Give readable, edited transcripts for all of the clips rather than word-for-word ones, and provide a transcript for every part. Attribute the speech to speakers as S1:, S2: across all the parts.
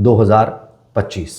S1: 2025।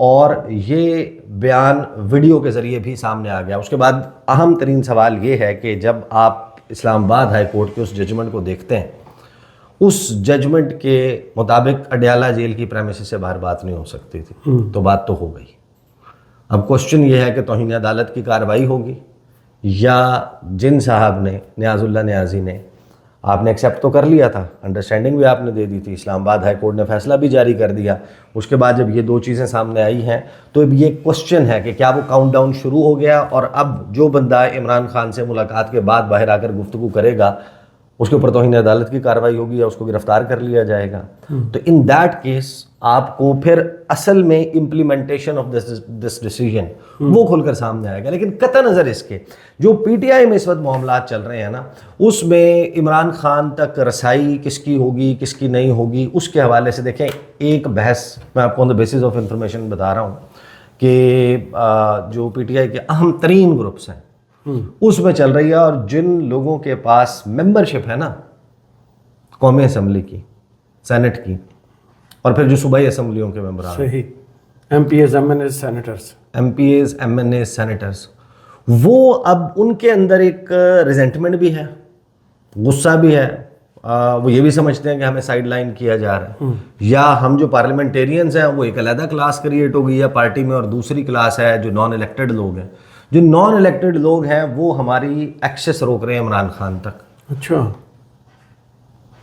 S1: اور یہ بیان ویڈیو کے ذریعے بھی سامنے آ گیا. اس کے بعد اہم ترین سوال یہ ہے کہ جب آپ اسلام آباد ہائی کورٹ کے اس ججمنٹ کو دیکھتے ہیں, اس ججمنٹ کے مطابق اڈیالہ جیل کی پریمیسز سے باہر بات نہیں ہو سکتی تھی, تو بات تو ہو گئی. اب کوشچن یہ ہے کہ توہین عدالت کی کارروائی ہوگی یا جن صاحب نے, نیاز اللہ نیازی نے, آپ نے ایکسیپٹ تو کر لیا تھا, انڈرسٹینڈنگ بھی آپ نے دے دی تھی, اسلام آباد ہائی کورٹ نے فیصلہ بھی جاری کر دیا. اس کے بعد جب یہ دو چیزیں سامنے آئی ہیں تو اب یہ کوشچن ہے کہ کیا وہ کاؤنٹ ڈاؤن شروع ہو گیا, اور اب جو بندہ عمران خان سے ملاقات کے بعد باہر آ کر گفتگو کرے گا اس کے اوپر توہین عدالت کی کارروائی ہوگی یا اس کو گرفتار کر لیا جائے گا. تو ان دیٹ کیس آپ کو پھر اصل میں امپلیمنٹیشن آف دس ڈیسیژن وہ کھل کر سامنے آئے گا. لیکن قطع نظر اس کے جو پی ٹی آئی میں اس وقت معاملات چل رہے ہیں نا, اس میں عمران خان تک رسائی کس کی ہوگی کس کی نہیں ہوگی, اس کے حوالے سے دیکھیں ایک بحث میں آپ کو آن دا بیسس آف انفارمیشن بتا رہا ہوں کہ جو پی ٹی آئی کے اہم ترین گروپس ہیں اس میں چل رہی ہے, اور جن لوگوں کے پاس ممبرشپ ہے نا قومی اسمبلی کی, سینٹ کی, اور پھر جو صوبائی اسمبلیوں کے ممبران,
S2: صحیح, M P As M N As senators,
S1: M P As M N As senators, وہ اب ان کے اندر ایک ریزنٹمنٹ بھی ہے, غصہ بھی ہے. وہ یہ بھی سمجھتے ہیں کہ ہمیں سائڈ لائن کیا جا رہا ہے, یا ہم جو پارلیمنٹیرینز ہیں وہ ایک علیحدہ کلاس کریٹ ہو گئی ہے پارٹی میں, اور دوسری کلاس ہے جو نان الیکٹڈ لوگ ہیں. جو نان الیکٹڈ لوگ ہیں وہ ہماری ایکسیس روک رہے ہیں عمران خان تک.
S2: اچھا,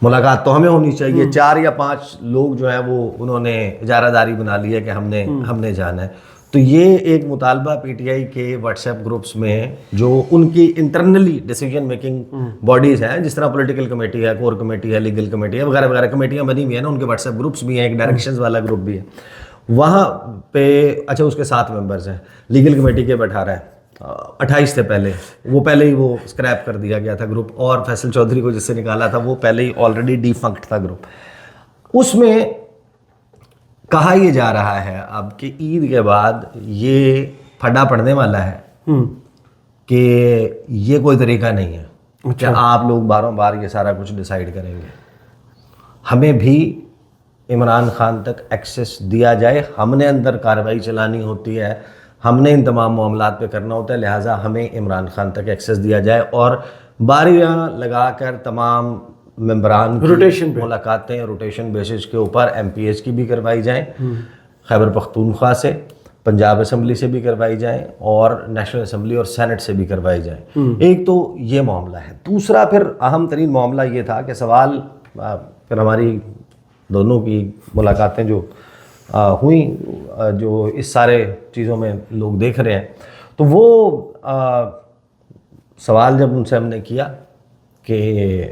S1: ملاقات تو ہمیں ہونی چاہیے, 4 یا 5 لوگ جو ہیں وہ انہوں نے اجارہ داری بنا لی ہے کہ ہم نے جانا ہے. تو یہ ایک مطالبہ پی ٹی آئی کے واٹس ایپ گروپس میں جو ان کی انٹرنلی ڈیسیجن میکنگ باڈیز ہیں, جس طرح پولیٹیکل کمیٹی ہے, کور کمیٹی ہے, لیگل کمیٹی ہے, وغیرہ وغیرہ کمیٹیاں بنی ہوئی ہیں نا, ان کے واٹس ایپ گروپس بھی ہیں, ایک ڈائریکشنز والا گروپ بھی ہے وہاں پہ. اچھا, اس کے 7 ممبرز ہیں, لیگل کمیٹی کے 18 ہیں, 28 سے پہلے وہ پہلے ہی وہ اسکریپ کر دیا گیا تھا گروپ, اور فیصل چودھری کو جس سے نکالا تھا وہ پہلے ہی آلریڈی ڈیفنکٹ تھا گروپ. اس میں کہا یہ جا رہا ہے اب کہ عید کے بعد یہ پھڈا پڑنے والا ہے کہ یہ کوئی طریقہ نہیں ہے کہ آپ لوگ باروں بار یہ سارا کچھ ڈیسائیڈ کریں گے. ہمیں بھی عمران خان تک ایکسیس دیا جائے, ہم نے اندر کارروائی چلانی ہوتی ہے, ہم نے ان تمام معاملات پہ کرنا ہوتا ہے, لہٰذا ہمیں عمران خان تک ایکسیس دیا جائے, اور باریاں لگا کر تمام ممبران کی ملاقاتیں روٹیشن بیسس کے اوپر ایم پی ایس کی بھی کروائی جائیں, خیبر پختونخوا سے, پنجاب اسمبلی سے بھی کروائی جائیں, اور نیشنل اسمبلی اور سینٹ سے بھی کروائی جائیں. ایک تو یہ معاملہ ہے. دوسرا پھر اہم ترین معاملہ یہ تھا کہ سوال پھر ہماری دونوں کی ملاقاتیں جو ہوئیں, جو اس سارے چیزوں میں لوگ دیکھ رہے ہیں, تو وہ سوال جب ان سے ہم نے کیا کہ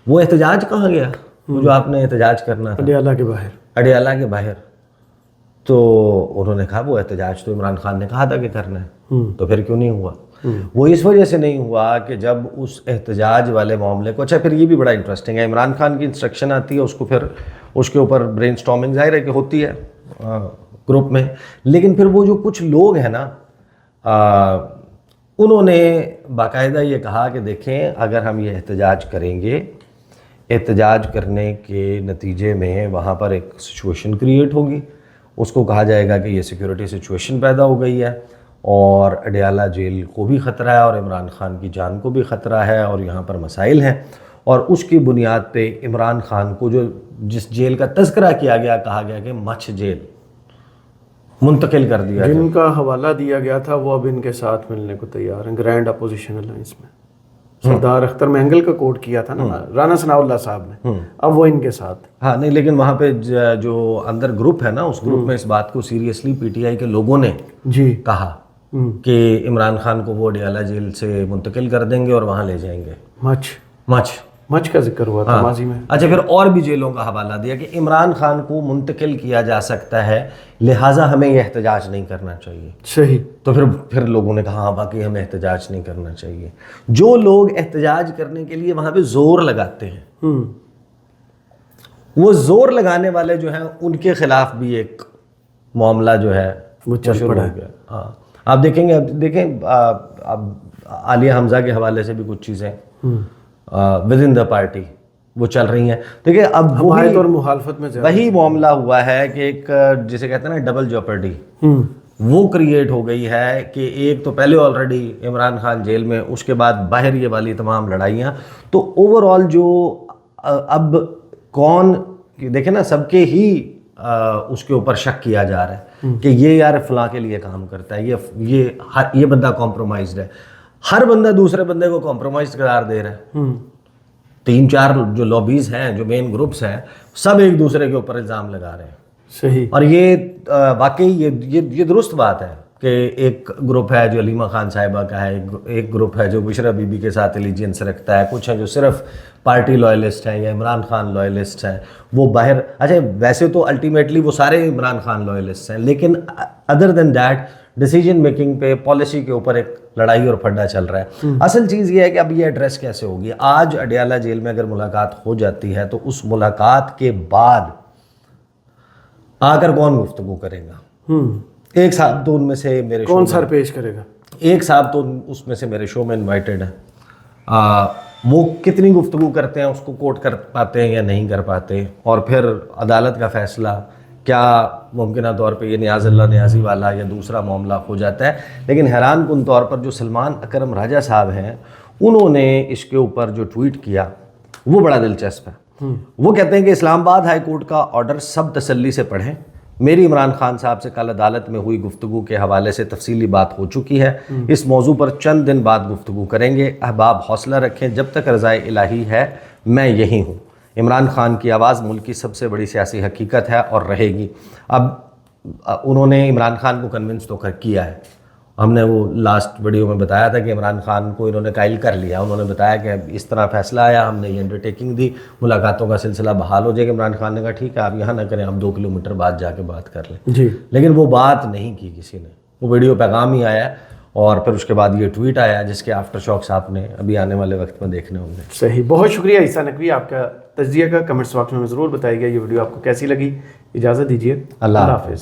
S1: وہ احتجاج کہاں گیا, وہ جو آپ نے احتجاج کرنا تھا
S2: اڈیالہ کے باہر,
S1: اڈیالہ کے باہر, تو انہوں نے کہا وہ احتجاج تو عمران خان نے کہا تھا کہ کرنا ہے, تو پھر کیوں نہیں ہوا؟ وہ اس وجہ سے نہیں ہوا کہ جب اس احتجاج والے معاملے کو, اچھا پھر یہ بھی بڑا انٹرسٹنگ ہے, عمران خان کی انسٹرکشن آتی ہے, اس کو پھر اس کے اوپر برین سٹارمنگ ظاہر ہے کہ ہوتی ہے گروپ میں, لیکن پھر وہ جو کچھ لوگ ہیں نا انہوں نے باقاعدہ یہ کہا کہ دیکھیں اگر ہم یہ احتجاج کریں گے, احتجاج کرنے کے نتیجے میں وہاں پر ایک سچویشن کریٹ ہوگی, اس کو کہا جائے گا کہ یہ سیکیورٹی سچویشن پیدا ہو گئی ہے, اور اڈیالہ جیل کو بھی خطرہ ہے, اور عمران خان کی جان کو بھی خطرہ ہے, اور یہاں پر مسائل ہیں, اور اس کی بنیاد پہ عمران خان کو جو جس جیل کا تذکرہ کیا گیا, کہا گیا کہ مچھ جیل منتقل کر دیا,
S2: جن کا حوالہ دیا گیا تھا وہ اب ان کے ساتھ ملنے کو تیار ہیں, گرینڈ اپوزیشن الائنس میں. سردار اختر مینگل کا کوٹ کیا تھا نا رانا ثناء اللہ صاحب نے, اب وہ ان کے ساتھ.
S1: ہاں نہیں, لیکن وہاں پہ جو اندر گروپ ہے نا, اس گروپ میں اس بات کو سیریسلی پی ٹی آئی کے لوگوں نے
S2: جی
S1: کہا کہ عمران خان کو وہ اڈیالہ جیل سے منتقل کر دیں گے اور وہاں لے جائیں گے. مچھ
S2: کا ذکر ہوا تھا ماضی میں.
S1: اچھا, پھر اور بھی جیلوں کا حوالہ دیا کہ عمران خان کو منتقل کیا جا سکتا ہے, لہٰذا ہمیں یہ احتجاج نہیں کرنا چاہیے.
S2: صحیح.
S1: تو پھر لوگوں نے کہا ہاں باقی ہمیں احتجاج نہیں کرنا چاہیے. جو لوگ احتجاج کرنے کے لیے وہاں پہ زور لگاتے ہیں, وہ زور لگانے والے جو ہیں ان کے خلاف بھی ایک معاملہ جو ہے
S2: وہ چل پڑا ہے.
S1: ہاں, آپ دیکھیں اب عالیہ حمزہ کے حوالے سے بھی کچھ چیزیں ود ان دا پارٹی وہ چل رہی ہیں. دیکھیے اب
S2: حمایت اور مخالفت میں
S1: وہی معاملہ ہوا ہے کہ ایک جسے کہتے ہیں نا ڈبل جاپرڈی وہ کریٹ ہو گئی ہے کہ ایک تو پہلے آلریڈی عمران خان جیل میں, اس کے بعد باہر یہ والی تمام لڑائیاں, تو اوور آل جو اب کون دیکھیں نا سب کے ہی اس کے اوپر شک کیا جا رہا ہے کہ یہ یار فلاں کے لیے کام کرتا ہے, یہ بندہ کمپرومائزڈ ہے. ہر بندہ دوسرے بندے کو کمپرومائز قرار دے رہا ہے. 3-4 جو لابیز ہیں, جو مین گروپس ہیں, سب ایک دوسرے کے اوپر الزام لگا رہے ہیں.
S2: صحیح.
S1: اور یہ واقعی یہ درست بات ہے کہ ایک گروپ ہے جو علیمہ خان صاحبہ کا ہے, ایک گروپ ہے جو بشرا بی بی کے ساتھ الیجینس رکھتا ہے, کچھ ہیں جو صرف پارٹی لائلسٹ ہیں یا عمران خان لائلسٹ ہیں, وہ باہر. اچھا ویسے تو الٹیمیٹلی وہ سارے عمران خان لائلسٹ ہیں, لیکن other than that decision making پہ, پالیسی کے اوپر ایک لڑائی اور پھڈا چل رہا ہے. اصل چیز یہ ہے کہ اب یہ ایڈریس کیسے ہوگی. آج اڈیالہ جیل میں اگر ملاقات ہو جاتی ہے تو اس ملاقات کے بعد آ کر کون گفتگو کرے گا؟ ایک صاحب تو ان میں سے میرے
S2: کون سر پیش کرے گا؟
S1: ایک صاحب تو اس میں سے میرے شو میں انوائٹڈ ہیں, وہ کتنی گفتگو کرتے ہیں, اس کو کوٹ کر پاتے ہیں یا نہیں کر پاتے, اور پھر عدالت کا فیصلہ کیا ممکنہ طور پہ یہ نیاز اللہ نیازی والا یا دوسرا معاملہ ہو جاتا ہے. لیکن حیران کن طور پر جو سلمان اکرم راجہ صاحب ہیں, انہوں نے اس کے اوپر جو ٹویٹ کیا وہ بڑا دلچسپ ہے. وہ کہتے ہیں کہ اسلام آباد ہائی کورٹ کا آرڈر سب تسلی سے پڑھیں. میری عمران خان صاحب سے کل عدالت میں ہوئی گفتگو کے حوالے سے تفصیلی بات ہو چکی ہے. اس موضوع پر چند دن بعد گفتگو کریں گے. احباب حوصلہ رکھیں, جب تک رضائے الہی ہے میں یہی ہوں. عمران خان کی آواز ملک کی سب سے بڑی سیاسی حقیقت ہے اور رہے گی. اب انہوں نے عمران خان کو کنونس تو کیا ہے. ہم نے وہ لاسٹ ویڈیو میں بتایا تھا کہ عمران خان کو انہوں نے قائل کر لیا. انہوں نے بتایا کہ اس طرح فیصلہ آیا, ہم نے یہ انڈرٹیکنگ دی, ملاقاتوں کا سلسلہ بحال ہو جائے گا. عمران خان نے کہا ٹھیک ہے آپ یہاں نہ کریں, آپ 2 کلومیٹر بعد جا کے بات کر لیں.
S2: جی.
S1: لیکن وہ بات نہیں کی کسی نے. وہ ویڈیو پیغام ہی آیا اور پھر اس کے بعد یہ ٹویٹ آیا جس کے آفٹر شاکس آپ نے ابھی آنے والے وقت میں دیکھنے ہوں گے.
S2: صحیح. بہت شکریہ عیسیٰ نقوی, آپ کا تجزیہ کا کمنٹس باکس میں ضرور بتائیے گا یہ ویڈیو آپ کو کیسی لگی. اجازت دیجیے, اللہ حافظ.